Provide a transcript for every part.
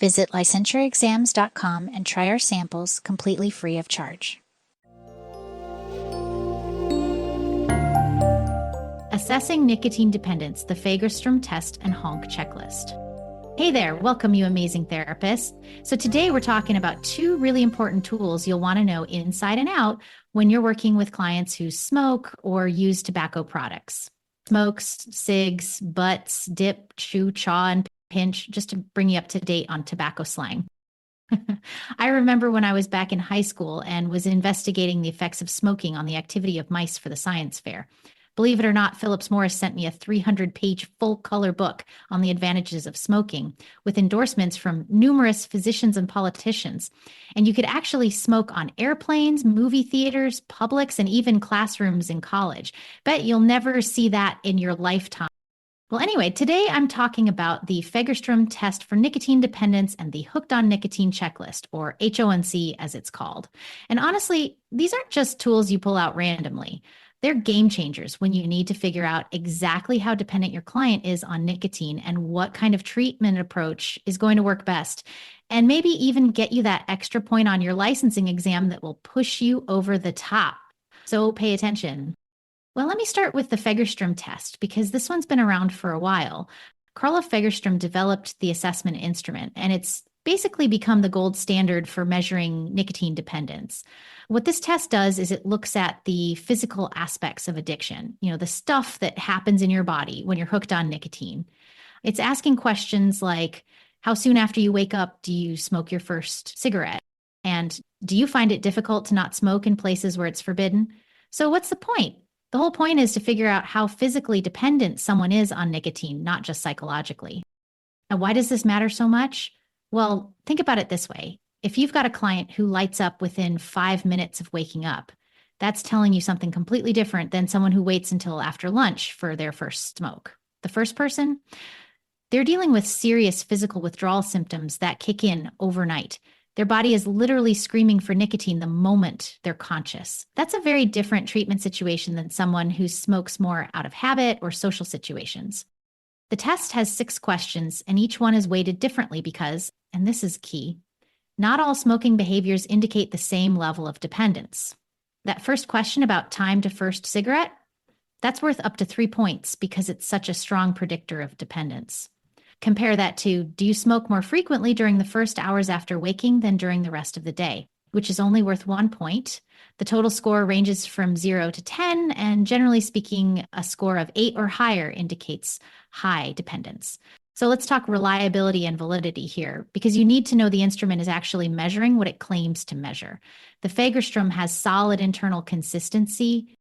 Visit licensureexams.com and try our samples completely free of charge. Assessing Nicotine Dependence, the Fagerstrom Test and HONC Checklist. Hey there, welcome you amazing therapists. So today we're talking about two really important tools you'll want to know inside and out when you're working with clients who smoke or use tobacco products. Smokes, cigs, butts, dip, chew, chaw, and pinch, just to bring you up to date on tobacco slang. I remember when I was back in high school and was investigating the effects of smoking on the activity of mice for the science fair. Believe it or not, Phillips Morris sent me a 300-page full-color book on the advantages of smoking, with endorsements from numerous physicians and politicians. And you could actually smoke on airplanes, movie theaters, Publix, and even classrooms in college. Bet you'll never see that in your lifetime. Well, anyway, today I'm talking about the Fagerstrom Test for Nicotine Dependence and the Hooked on Nicotine Checklist, or HONC as it's called. And honestly, these aren't just tools you pull out randomly. They're game changers when you need to figure out exactly how dependent your client is on nicotine and what kind of treatment approach is going to work best, and maybe even get you that extra point on your licensing exam that will push you over the top. So pay attention. Well, let me start with the Fagerstrom test because this one's been around for a while. Carla Fagerstrom developed the assessment instrument, and it's basically become the gold standard for measuring nicotine dependence. What this test does is it looks at the physical aspects of addiction, the stuff that happens in your body when you're hooked on nicotine. It's asking questions like, how soon after you wake up do you smoke your first cigarette? And do you find it difficult to not smoke in places where it's forbidden? So what's the point? The whole point is to figure out how physically dependent someone is on nicotine, not just psychologically. And why does this matter so much? Well, think about it this way. If you've got a client who lights up within 5 minutes of waking up, that's telling you something completely different than someone who waits until after lunch for their first smoke. The first person, they're dealing with serious physical withdrawal symptoms that kick in overnight. Their body is literally screaming for nicotine the moment they're conscious. That's a very different treatment situation than someone who smokes more out of habit or social situations. The test has 6 questions, and each one is weighted differently because, and this is key, not all smoking behaviors indicate the same level of dependence. That first question about time to first cigarette, that's worth up to 3 points because it's such a strong predictor of dependence. Compare that to, do you smoke more frequently during the first hours after waking than during the rest of the day, which is only worth 1 point. The total score ranges from 0 to 10, and generally speaking, a score of 8 or higher indicates high dependence. So let's talk reliability and validity here, because you need to know the instrument is actually measuring what it claims to measure. The Fagerstrom has solid internal consistency.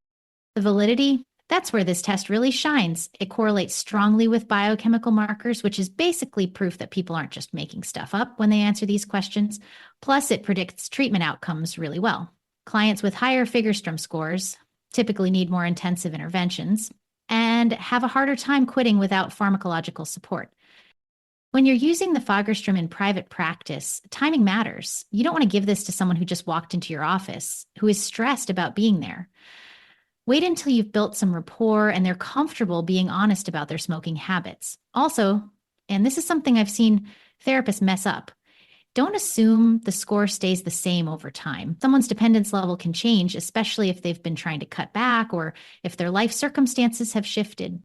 The validity, that's where this test really shines. It correlates strongly with biochemical markers, which is basically proof that people aren't just making stuff up when they answer these questions. Plus, it predicts treatment outcomes really well. Clients with higher Fagerstrom scores typically need more intensive interventions and have a harder time quitting without pharmacological support. When you're using the Fagerstrom in private practice, timing matters. You don't want to give this to someone who just walked into your office, who is stressed about being there. Wait until you've built some rapport and they're comfortable being honest about their smoking habits. Also, and this is something I've seen therapists mess up, don't assume the score stays the same over time. Someone's dependence level can change, especially if they've been trying to cut back or if their life circumstances have shifted.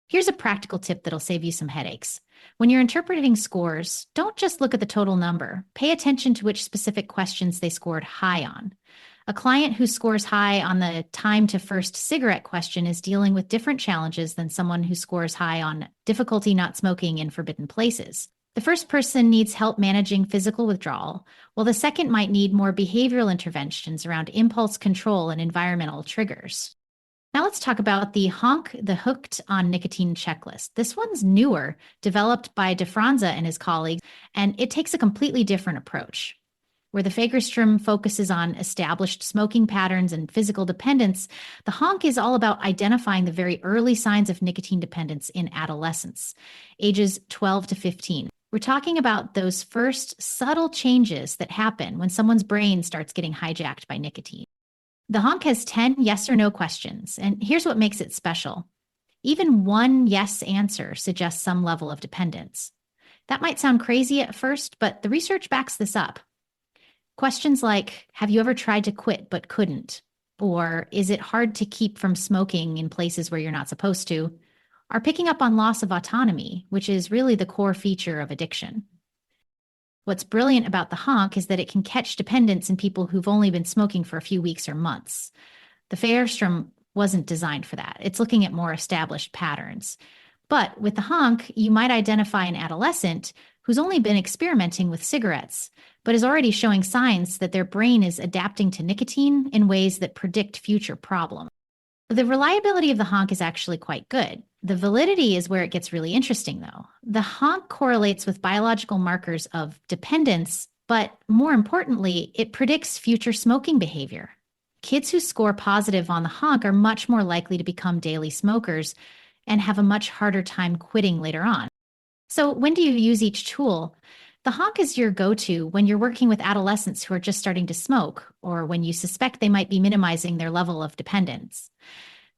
Here's a practical tip that'll save you some headaches. When you're interpreting scores, don't just look at the total number. Pay attention to which specific questions they scored high on. A client who scores high on the time to first cigarette question is dealing with different challenges than someone who scores high on difficulty not smoking in forbidden places. The first person needs help managing physical withdrawal, while the second might need more behavioral interventions around impulse control and environmental triggers. Now let's talk about the HONC, the Hooked on Nicotine Checklist. This one's newer, developed by DeFranza and his colleagues, and it takes a completely different approach. Where the Fagerstrom focuses on established smoking patterns and physical dependence, the HONC is all about identifying the very early signs of nicotine dependence in adolescents, ages 12 to 15. We're talking about those first subtle changes that happen when someone's brain starts getting hijacked by nicotine. The HONC has 10 yes or no questions, and here's what makes it special. Even one yes answer suggests some level of dependence. That might sound crazy at first, but the research backs this up. Questions like, have you ever tried to quit but couldn't? Or is it hard to keep from smoking in places where you're not supposed to? Are picking up on loss of autonomy, which is really the core feature of addiction. What's brilliant about the HONC is that it can catch dependence in people who've only been smoking for a few weeks or months. The Fagerstrom wasn't designed for that. It's looking at more established patterns. But with the HONC, you might identify an adolescent who's only been experimenting with cigarettes, but is already showing signs that their brain is adapting to nicotine in ways that predict future problems. The reliability of the HONC is actually quite good. The validity is where it gets really interesting, though. The HONC correlates with biological markers of dependence, but more importantly, it predicts future smoking behavior. Kids who score positive on the HONC are much more likely to become daily smokers and have a much harder time quitting later on. So when do you use each tool? The HONC is your go-to when you're working with adolescents who are just starting to smoke, or when you suspect they might be minimizing their level of dependence.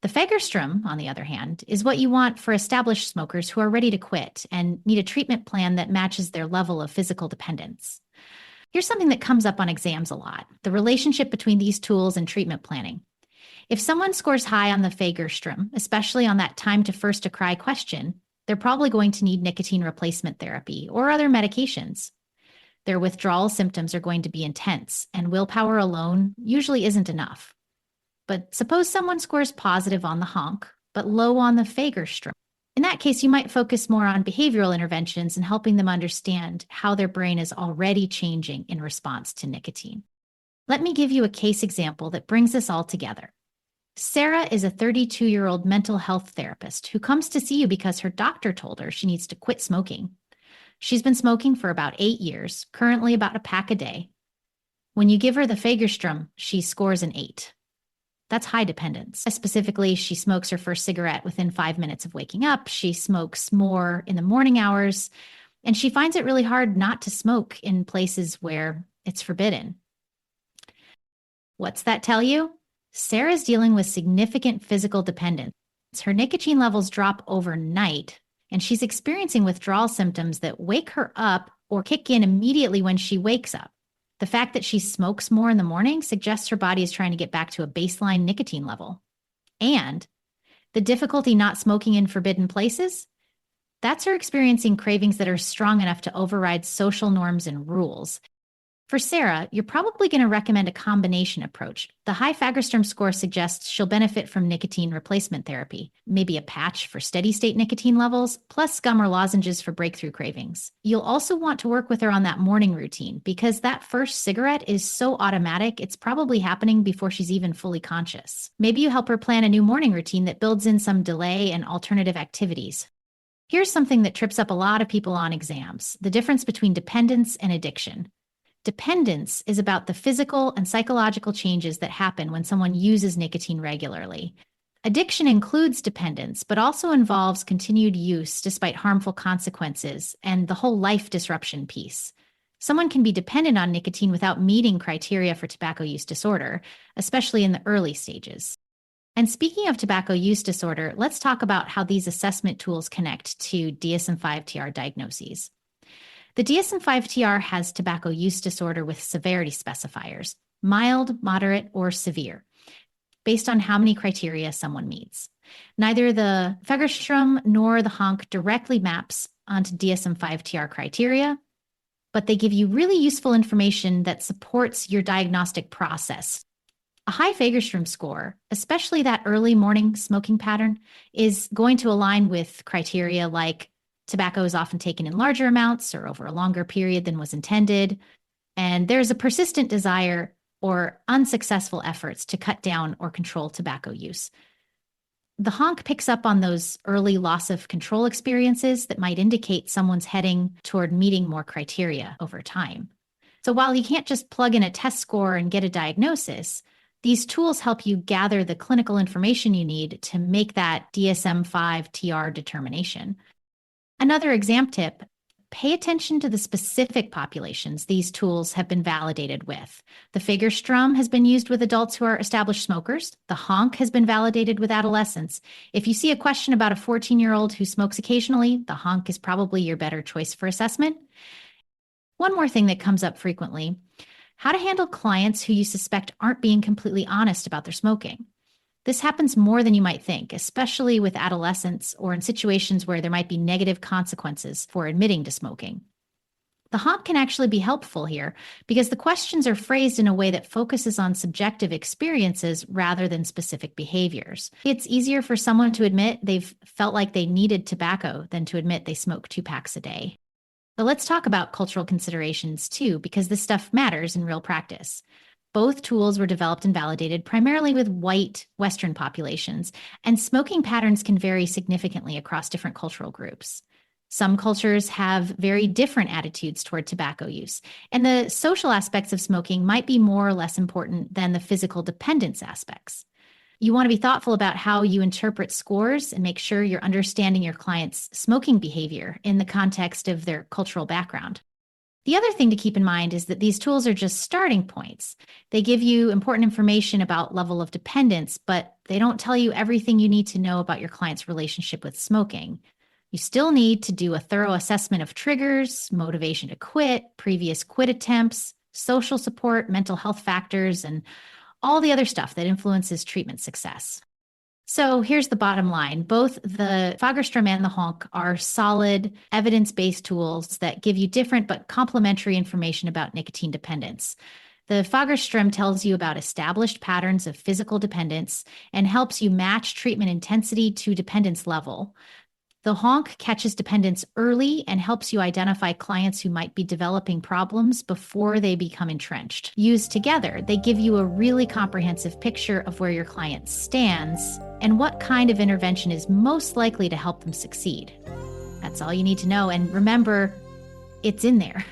The Fagerstrom, on the other hand, is what you want for established smokers who are ready to quit and need a treatment plan that matches their level of physical dependence. Here's something that comes up on exams a lot: the relationship between these tools and treatment planning. If someone scores high on the Fagerstrom, especially on that time to first to cry question, they're probably going to need nicotine replacement therapy or other medications. Their withdrawal symptoms are going to be intense, and willpower alone usually isn't enough. But suppose someone scores positive on the HONC, but low on the Fagerstrom. In that case, you might focus more on behavioral interventions and helping them understand how their brain is already changing in response to nicotine. Let me give you a case example that brings this all together. Sarah is a 32-year-old mental health therapist who comes to see you because her doctor told her she needs to quit smoking. She's been smoking for about 8 years, currently about a pack a day. When you give her the Fagerstrom, she scores an 8. That's high dependence. Specifically, she smokes her first cigarette within 5 minutes of waking up. She smokes more in the morning hours, and she finds it really hard not to smoke in places where it's forbidden. What's that tell you? Sarah's dealing with significant physical dependence. Her nicotine levels drop overnight, and she's experiencing withdrawal symptoms that wake her up or kick in immediately when she wakes up. The fact that she smokes more in the morning suggests her body is trying to get back to a baseline nicotine level. And the difficulty not smoking in forbidden places, that's her experiencing cravings that are strong enough to override social norms and rules. For Sarah, you're probably going to recommend a combination approach. The high Fagerstrom score suggests she'll benefit from nicotine replacement therapy, maybe a patch for steady-state nicotine levels, plus gum or lozenges for breakthrough cravings. You'll also want to work with her on that morning routine because that first cigarette is so automatic, it's probably happening before she's even fully conscious. Maybe you help her plan a new morning routine that builds in some delay and alternative activities. Here's something that trips up a lot of people on exams: the difference between dependence and addiction. Dependence is about the physical and psychological changes that happen when someone uses nicotine regularly. Addiction includes dependence, but also involves continued use despite harmful consequences and the whole life disruption piece. Someone can be dependent on nicotine without meeting criteria for tobacco use disorder, especially in the early stages. And speaking of tobacco use disorder, let's talk about how these assessment tools connect to DSM-5-TR diagnoses. The DSM-5-TR has tobacco use disorder with severity specifiers: mild, moderate, or severe, based on how many criteria someone meets. Neither the Fagerstrom nor the HONC directly maps onto DSM-5-TR criteria, but they give you really useful information that supports your diagnostic process. A high Fagerstrom score, especially that early morning smoking pattern, is going to align with criteria like tobacco is often taken in larger amounts or over a longer period than was intended, and there's a persistent desire or unsuccessful efforts to cut down or control tobacco use. The HONC picks up on those early loss of control experiences that might indicate someone's heading toward meeting more criteria over time. So while you can't just plug in a test score and get a diagnosis, these tools help you gather the clinical information you need to make that DSM-5-TR determination. Another exam tip: pay attention to the specific populations these tools have been validated with. The Fagerstrom has been used with adults who are established smokers. The HONC has been validated with adolescents. If you see a question about a 14-year-old who smokes occasionally, the HONC is probably your better choice for assessment. One more thing that comes up frequently: how to handle clients who you suspect aren't being completely honest about their smoking. This happens more than you might think, especially with adolescents or in situations where there might be negative consequences for admitting to smoking. The HONC can actually be helpful here because the questions are phrased in a way that focuses on subjective experiences rather than specific behaviors. It's easier for someone to admit they've felt like they needed tobacco than to admit they smoke 2 packs a day. But let's talk about cultural considerations too, because this stuff matters in real practice. Both tools were developed and validated primarily with white Western populations, and smoking patterns can vary significantly across different cultural groups. Some cultures have very different attitudes toward tobacco use, and the social aspects of smoking might be more or less important than the physical dependence aspects. You want to be thoughtful about how you interpret scores and make sure you're understanding your client's smoking behavior in the context of their cultural background. The other thing to keep in mind is that these tools are just starting points. They give you important information about level of dependence, but they don't tell you everything you need to know about your client's relationship with smoking. You still need to do a thorough assessment of triggers, motivation to quit, previous quit attempts, social support, mental health factors, and all the other stuff that influences treatment success. So here's the bottom line. Both the Fagerstrom and the HONC are solid, evidence-based tools that give you different but complementary information about nicotine dependence. The Fagerstrom tells you about established patterns of physical dependence and helps you match treatment intensity to dependence level. The HONC catches dependence early and helps you identify clients who might be developing problems before they become entrenched. Used together, they give you a really comprehensive picture of where your client stands and what kind of intervention is most likely to help them succeed. That's all you need to know. And remember, it's in there.